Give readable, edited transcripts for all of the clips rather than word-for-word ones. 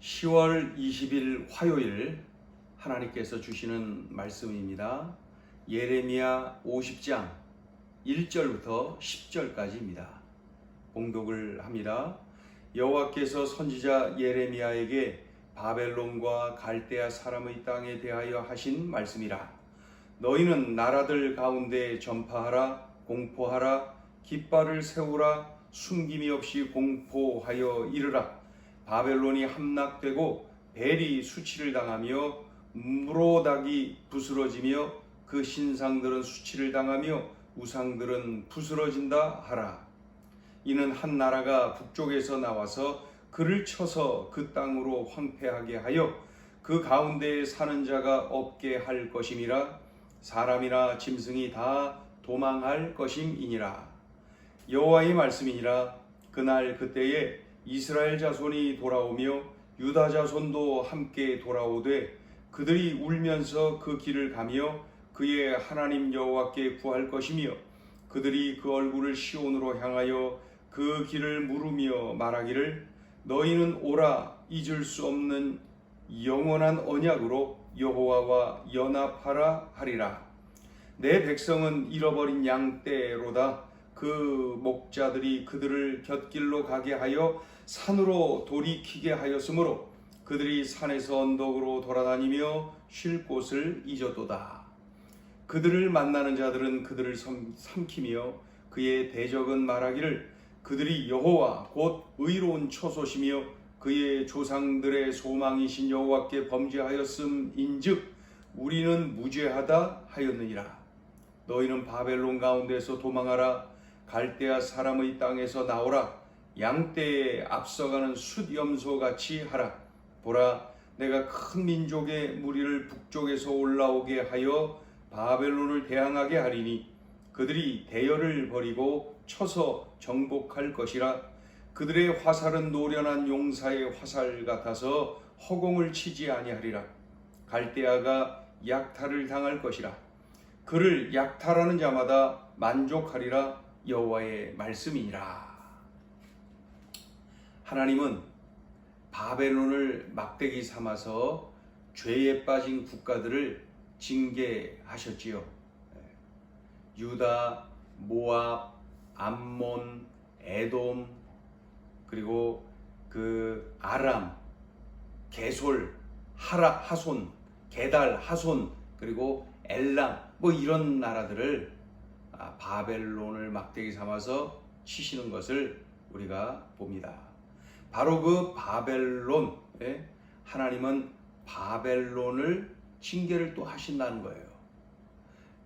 10월 20일 화요일 하나님께서 주시는 말씀입니다. 예레미야 50장 1절부터 10절까지입니다. 봉독을 합니다. 여호와께서 선지자 예레미야에게 바벨론과 갈대아 사람의 땅에 대하여 하신 말씀이라. 너희는 나라들 가운데 전파하라, 공포하라, 깃발을 세우라, 숨김이 없이 공포하여 이르라. 바벨론이 함락되고 벨이 수치를 당하며 무로닥이 부스러지며 그 신상들은 수치를 당하며 우상들은 부스러진다 하라. 이는 한 나라가 북쪽에서 나와서 그를 쳐서 그 땅으로 황폐하게 하여 그 가운데에 사는 자가 없게 할 것임이라. 사람이나 짐승이 다 도망할 것임이니라. 여호와의 말씀이니라. 그날 그때에 이스라엘 자손이 돌아오며 유다 자손도 함께 돌아오되 그들이 울면서 그 길을 가며 그의 하나님 여호와께 구할 것이며 그들이 그 얼굴을 시온으로 향하여 그 길을 물으며 말하기를 너희는 오라. 잊을 수 없는 영원한 언약으로 여호와와 연합하라 하리라. 내 백성은 잃어버린 양떼로다. 그 목자들이 그들을 곁길로 가게 하여 산으로 돌이키게 하였으므로 그들이 산에서 언덕으로 돌아다니며 쉴 곳을 잊었도다. 그들을 만나는 자들은 그들을 삼키며 그의 대적은 말하기를 그들이 여호와 곧 의로운 처소시며 그의 조상들의 소망이신 여호와께 범죄하였음인즉 우리는 무죄하다 하였느니라. 너희는 바벨론 가운데서 도망하라. 갈대아 사람의 땅에서 나오라. 양떼에 앞서가는 숫염소같이 하라. 보라, 내가 큰 민족의 무리를 북쪽에서 올라오게 하여 바벨론을 대항하게 하리니 그들이 대열을 벌이고 쳐서 정복할 것이라. 그들의 화살은 노련한 용사의 화살 같아서 허공을 치지 아니하리라. 갈대아가 약탈을 당할 것이라. 그를 약탈하는 자마다 만족하리라. 여호와의 말씀이니라. 하나님은 바벨론을 막대기 삼아서 죄에 빠진 국가들을 징계하셨지요. 유다, 모압, 암몬, 에돔, 그리고 그 아람, 게솔, 하손, 게달, 하손, 그리고 엘람, 이런 나라들을 바벨론을 막대기 삼아서 치시는 것을 우리가 봅니다. 바로 그 바벨론, 하나님은 바벨론을 징계를 또 하신다는 거예요.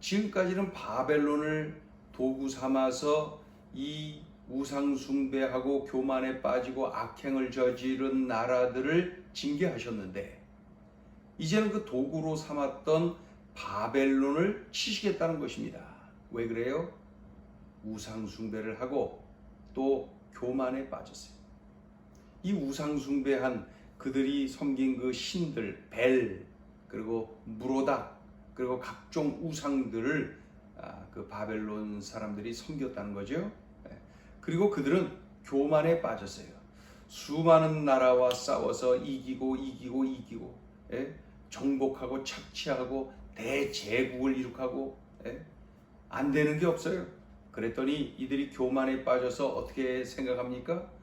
지금까지는 바벨론을 도구 삼아서 이 우상숭배하고 교만에 빠지고 악행을 저지른 나라들을 징계하셨는데 이제는 그 도구로 삼았던 바벨론을 치시겠다는 것입니다. 왜 그래요? 우상숭배를 하고 또 교만에 빠졌어요. 이 우상숭배한 그들이 섬긴 그 신들, 벨, 그리고 무로닥, 그리고 각종 우상들을 그 바벨론 사람들이 섬겼다는 거죠. 그리고 그들은 교만에 빠졌어요. 수많은 나라와 싸워서 이기고 정복하고 착취하고 대제국을 이룩하고 안 되는 게 없어요. 그랬더니 이들이 교만에 빠져서 어떻게 생각합니까?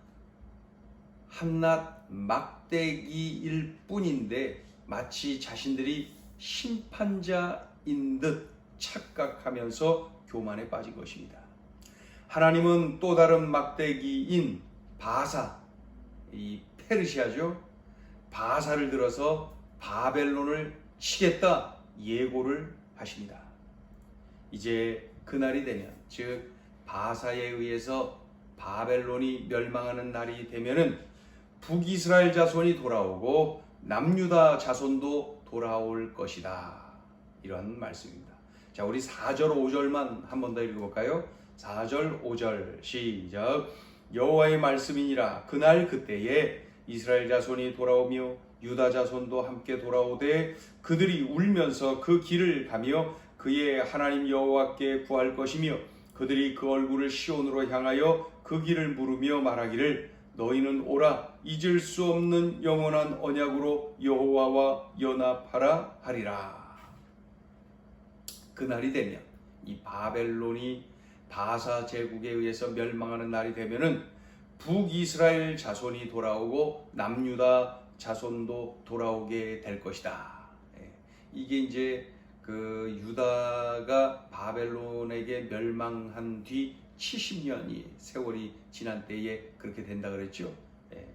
한낱 막대기일 뿐인데 마치 자신들이 심판자인 듯 착각하면서 교만에 빠진 것입니다. 하나님은 또 다른 막대기인 바사, 이 페르시아죠. 바사를 들어서 바벨론을 치겠다 예고를 하십니다. 이제 그날이 되면, 즉 바사에 의해서 바벨론이 멸망하는 날이 되면은 북이스라엘 자손이 돌아오고 남유다 자손도 돌아올 것이다. 이런 말씀입니다. 자, 우리 4절 5절만 한 번 더 읽어볼까요? 4절 5절 시작. 여호와의 말씀이니라. 그날 그때에 이스라엘 자손이 돌아오며 유다 자손도 함께 돌아오되 그들이 울면서 그 길을 가며 그의 하나님 여호와께 구할 것이며 그들이 그 얼굴을 시온으로 향하여 그 길을 물으며 말하기를 너희는 오라 잊을 수 없는 영원한 언약으로 여호와와 연합하라 하리라. 그날이 되면 이 바벨론이 바사 제국에 의해서 멸망하는 날이 되면은 북이스라엘 자손이 돌아오고 남유다 자손도 돌아오게 될 것이다. 이게 이제 그 유다가 바벨론에게 멸망한 뒤 70년이 세월이 지난 때에 그렇게 된다 그랬죠.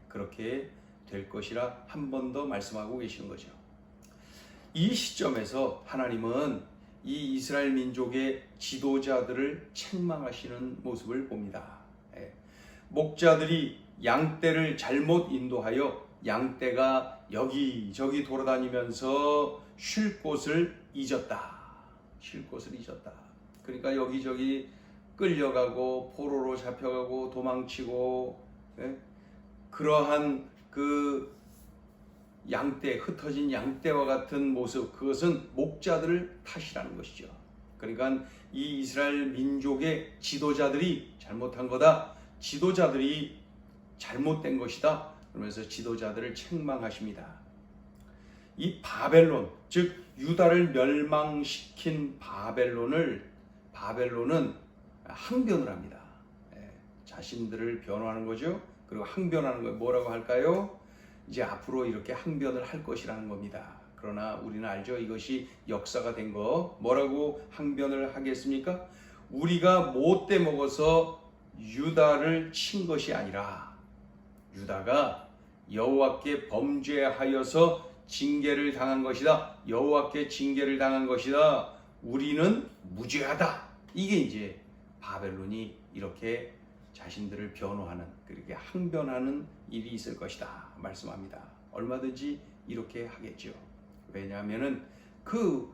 그렇게 될 것이라 한 번 더 말씀하고 계시는 거죠. 이 시점에서 하나님은 이 이스라엘 민족의 지도자들을 책망하시는 모습을 봅니다. 목자들이 양떼를 잘못 인도하여 양떼가 여기저기 돌아다니면서 쉴 곳을 잊었다. 쉴 곳을 잊었다. 그러니까 여기저기 끌려가고 포로로 잡혀가고 도망치고, 그러한 그 양떼, 흩어진 양떼와 같은 모습, 그것은 목자들을 탓이라는 것이죠. 그러니까 이 이스라엘 민족의 지도자들이 잘못한 거다. 지도자들이 잘못된 것이다. 그러면서 지도자들을 책망하십니다. 이 바벨론, 즉 유다를 멸망시킨 바벨론은 항변을 합니다. 자신들을 변호하는 거죠. 그리고 항변하는 거 뭐라고 할까요? 이제 앞으로 이렇게 항변을 할 것이라는 겁니다. 그러나 우리는 알죠. 이것이 역사가 된 거. 뭐라고 항변을 하겠습니까? 우리가 못돼 먹어서 유다를 친 것이 아니라 유다가 여호와께 범죄하여서 징계를 당한 것이다. 여호와께 징계를 당한 것이다. 우리는 무죄하다. 이게 이제 바벨론이 이렇게 자신들을 변호하는, 그렇게 항변하는 일이 있을 것이다 말씀합니다. 얼마든지 이렇게 하겠죠. 왜냐하면은 그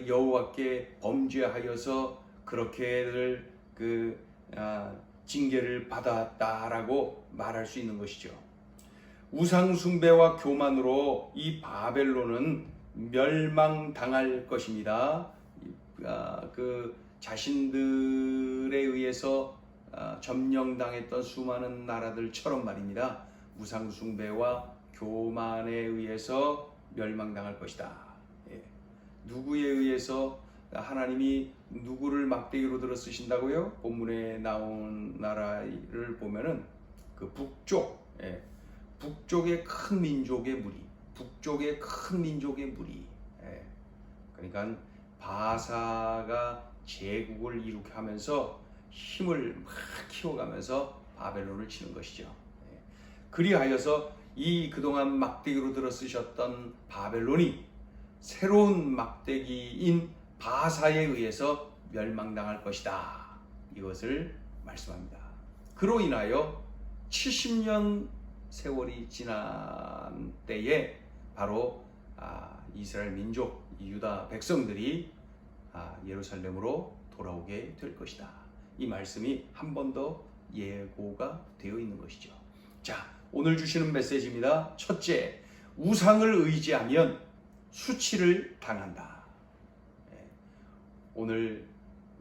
여호와께 범죄하여서 그렇게를 징계를 받았다라고 말할 수 있는 것이죠. 우상 숭배와 교만으로 이 바벨론은 멸망당할 것입니다. 그 자신들에 의해서 점령당했던 수많은 나라들처럼 말입니다. 우상 숭배와 교만에 의해서 멸망당할 것이다. 누구에 의해서 하나님이 누구를 막대기로 들어 쓰신다고요? 본문에 나온 나라를 보면은 그 북쪽의 큰 민족의 무리, 그러니까 바사가 제국을 이룩게 하면서 힘을 막 키워가면서 바벨론을 치는 것이죠. 그리하여서 이 그동안 막대기로 들어 쓰셨던 바벨론이 새로운 막대기인 바사에 의해서 멸망당할 것이다. 이것을 말씀합니다. 그로 인하여 70년 세월이 지난 때에 바로 이스라엘 민족, 유다 백성들이 예루살렘으로 돌아오게 될 것이다. 이 말씀이 한 번 더 예고가 되어 있는 것이죠. 자, 오늘 주시는 메시지입니다. 첫째, 우상을 의지하면 수치를 당한다. 오늘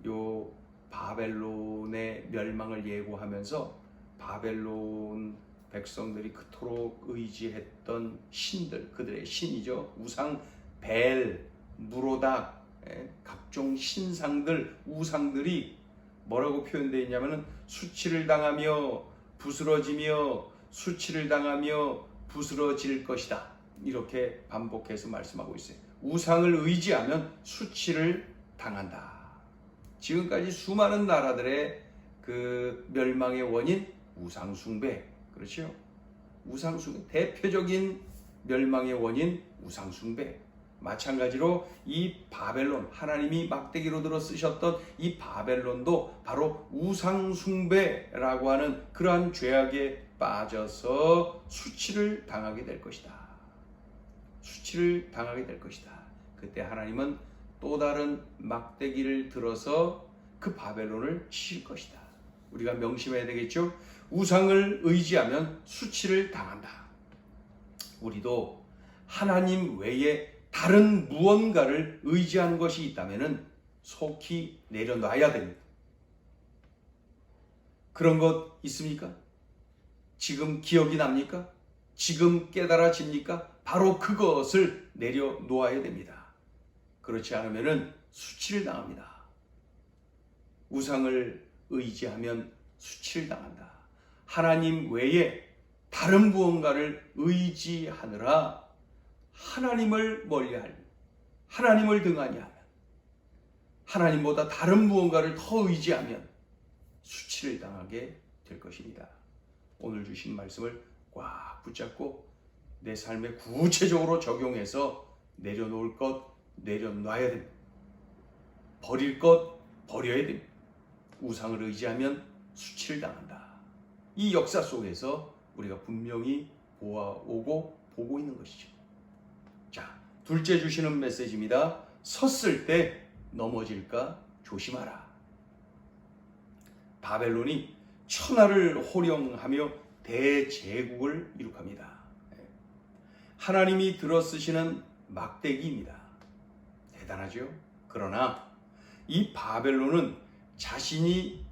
요 바벨론의 멸망을 예고하면서 바벨론 백성들이 그토록 의지했던 신들, 그들의 신이죠. 우상, 벨, 무로닥, 각종 신상들, 우상들이 뭐라고 표현되어 있냐면 수치를 당하며 부스러지며 수치를 당하며 부스러질 것이다. 이렇게 반복해서 말씀하고 있어요. 우상을 의지하면 수치를 당한다. 지금까지 수많은 나라들의 그 멸망의 원인 우상 숭배, 그렇죠? 우상 숭배, 대표적인 멸망의 원인 우상 숭배. 마찬가지로 이 바벨론, 하나님이 막대기로 들어 쓰셨던 이 바벨론도 바로 우상 숭배라고 하는 그러한 죄악에 빠져서 수치를 당하게 될 것이다. 수치를 당하게 될 것이다. 그때 하나님은 또 다른 막대기를 들어서 그 바벨론을 치실 것이다. 우리가 명심해야 되겠죠? 우상을 의지하면 수치를 당한다. 우리도 하나님 외에 다른 무언가를 의지하는 것이 있다면 속히 내려놔야 됩니다. 그런 것 있습니까? 지금 기억이 납니까? 지금 깨달아집니까? 바로 그것을 내려놓아야 됩니다. 그렇지 않으면 수치를 당합니다. 우상을 의지하면 수치를 당한다. 하나님 외에 다른 무언가를 의지하느라 하나님을 멀리하며 하나님을 등한히 하면 하나님보다 다른 무언가를 더 의지하면 수치를 당하게 될 것입니다. 오늘 주신 말씀을 꽉 붙잡고 내 삶에 구체적으로 적용해서 내려놓을 것 내려놔야 됩니다. 버릴 것 버려야 됩니다. 우상을 의지하면 수치를 당한다. 이 역사 속에서 우리가 분명히 보아오고 보고 있는 것이죠. 자, 둘째 주시는 메시지입니다. 섰을 때 넘어질까 조심하라. 바벨론이 천하를 호령하며 대제국을 이룩합니다. 하나님이 들어쓰시는 막대기입니다. 대단하죠? 그러나 이 바벨론은 자신이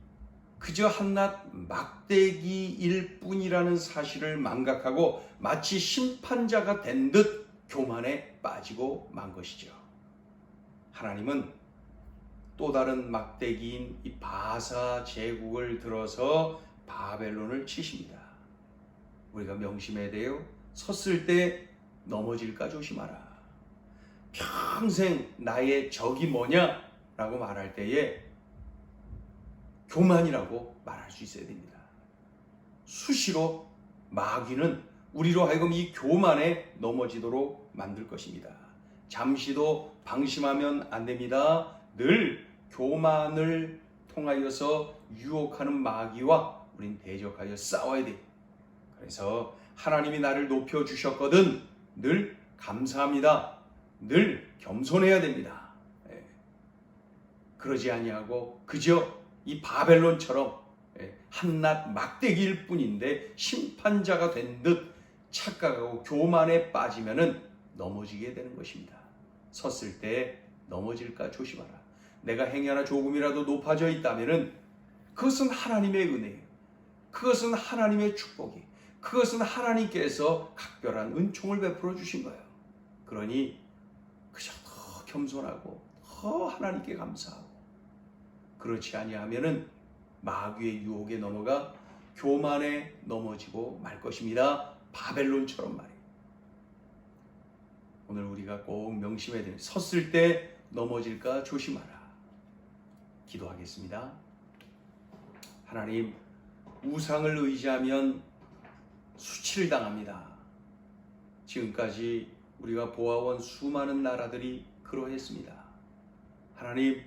그저 한낱 막대기일 뿐이라는 사실을 망각하고 마치 심판자가 된 듯 교만에 빠지고 만 것이죠. 하나님은 또 다른 막대기인 이 바사 제국을 들어서 바벨론을 치십니다. 우리가 명심해야 돼요. 섰을 때 넘어질까 조심하라. 평생 나의 적이 뭐냐? 라고 말할 때에 교만이라고 말할 수 있어야 됩니다. 수시로 마귀는 우리로 하여금 이 교만에 넘어지도록 만들 것입니다. 잠시도 방심하면 안 됩니다. 늘 교만을 통하여서 유혹하는 마귀와 우린 대적하여 싸워야 돼. 그래서 하나님이 나를 높여주셨거든 늘 감사합니다. 늘 겸손해야 됩니다. 그러지 아니하고 그저 이 바벨론처럼 한낱 막대기일 뿐인데 심판자가 된 듯 착각하고 교만에 빠지면은 넘어지게 되는 것입니다. 섰을 때 넘어질까 조심하라. 내가 행여나 조금이라도 높아져 있다면은 그것은 하나님의 은혜예요. 그것은 하나님의 축복이. 그것은 하나님께서 각별한 은총을 베풀어 주신 거예요. 그러니 그저 더 겸손하고 더 하나님께 감사하고 그렇지 아니하면은 마귀의 유혹에 넘어가 교만에 넘어지고 말 것입니다. 바벨론처럼 말이에요. 오늘 우리가 꼭 명심해야 됩니다. 섰을 때 넘어질까 조심하라. 기도하겠습니다. 하나님, 우상을 의지하면 수치를 당합니다. 지금까지 우리가 보아온 수많은 나라들이 그러했습니다. 하나님,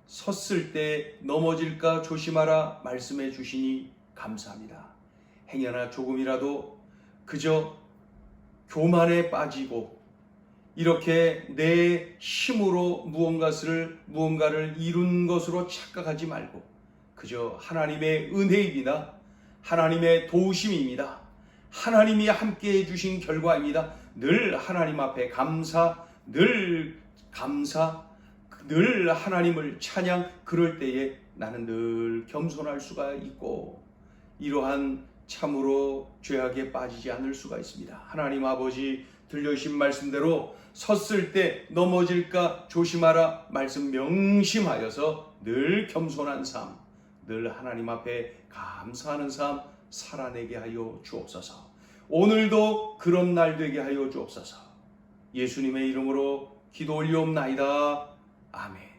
섰을 때 넘어질까 조심하라 말씀해 주시니 감사합니다. 행여나 조금이라도 그저 교만에 빠지고 이렇게 내 힘으로 무언가를 이룬 것으로 착각하지 말고 그저 하나님의 은혜입니다. 하나님의 도우심입니다. 하나님이 함께해 주신 결과입니다. 늘 하나님 앞에 감사, 늘 하나님을 찬양. 그럴 때에 나는 늘 겸손할 수가 있고 이러한 참으로 죄악에 빠지지 않을 수가 있습니다. 하나님 아버지, 들려주신 말씀대로 섰을 때 넘어질까 조심하라 말씀 명심하여서 늘 겸손한 삶, 늘 하나님 앞에 감사하는 삶 살아내게 하여 주옵소서. 오늘도 그런 날 되게 하여 주옵소서. 예수님의 이름으로 기도 올리옵나이다. 아멘.